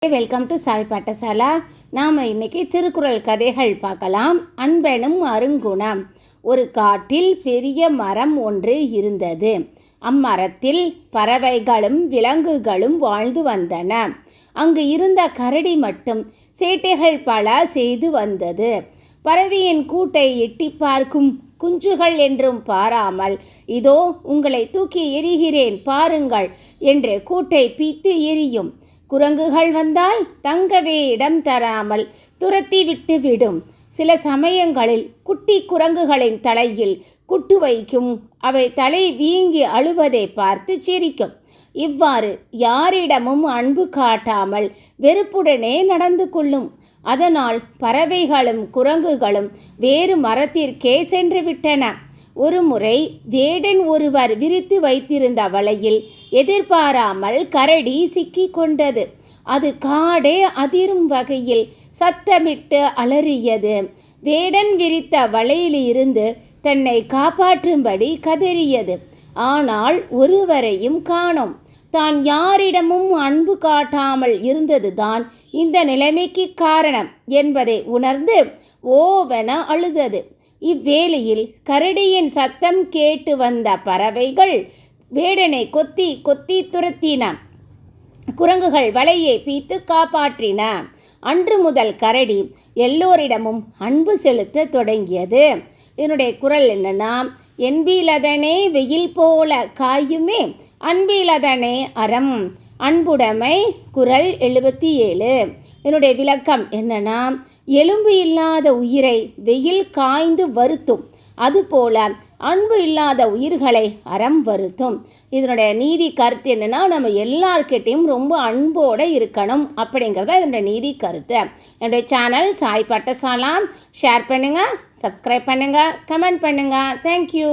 Welcome to Sai பாட்டசாலா. நாம் இன்னைக்கு திருக்குறள் கதைகள் பார்க்கலாம். அன்பெனும் அருங்குணம். ஒரு காட்டில் பெரிய மரம் ஒன்று இருந்தது. அம்மரத்தில் பறவைகளும் விலங்குகளும் வாழ்ந்து வந்தன. அங்கு இருந்த கரடி மட்டும் சேட்டைகள் பல செய்து வந்தது. பறவையின் கூட்டை எட்டி பார்க்கும் குஞ்சுகள் என்றும் பாராமல், இதோ உங்களை தூக்கி எறிகிறேன் பாருங்கள் என்று கூட்டை பீத்து எறியும். குரங்குகள் வந்தால் தங்கவே இடம் தராமல் துரத்தி விட்டு விடும். சில சமயங்களில் குட்டி குரங்குகளின் தலையில் குட்டு வைக்கும். அவை தலை வீங்கி அழுவதை பார்த்து சிரிக்கும். இவ்வாறு யாரிடமும் அன்பு காட்டாமல் வெறுப்புடனே நடந்து கொள்ளும். அதனால் பறவைகளும் குரங்குகளும் வேறு மரத்திற்கே சென்று விட்டன. ஒரு முறை வேடன் ஒருவர் விரித்து வைத்திருந்த வலையில் எதிர்பாராமல் கரடி சிக்கி கொண்டது. அது காடே அதிரும் வகையில் சத்தமிட்டு அலறியது. வேடன் விரித்த வலையிலிருந்து தன்னை காப்பாற்றும்படி கதறியது. ஆனால் ஒருவரையும் காணோம். தான் யாரிடமும் அன்பு காட்டாமல் இருந்ததுதான் இந்த நிலைமைக்கு காரணம் என்பதை உணர்ந்து ஓவென அழுதது. இவ்வேளையில் கரடியின் சத்தம் கேட்டு வந்த பறவைகள் வேடனை கொத்தி கொத்தி துரத்தின. குரங்குகள் வலையை பீத்து காப்பாற்றின. அன்று முதல் கரடி எல்லோரிடமும் அன்பு செலுத்த தொடங்கியது. இதனுடைய குறள் என்னன்னா, என்பிலதனே வெயில் போல காயுமே அன்பிலதனே அறம். அன்புடைமை. குறள் 77. என்னுடைய விளக்கம் என்னன்னா, எலும்பு இல்லாத உயிரை வெயில் காய்ந்து வருத்தும், அதுபோல அன்பு இல்லாத உயிர்களை அறம் வருத்தும். இதனுடைய நீதி கருத்து என்னன்னா, நம்ம எல்லார்கிட்டையும் ரொம்ப அன்போடு இருக்கணும் அப்படிங்கிறத இதனுடைய நீதி கருத்து. என்னுடைய சேனல் சாய் பாட்டசாலா ஷேர் பண்ணுங்கள், சப்ஸ்கிரைப் பண்ணுங்கள், கமெண்ட் பண்ணுங்கள். தேங்க்யூ.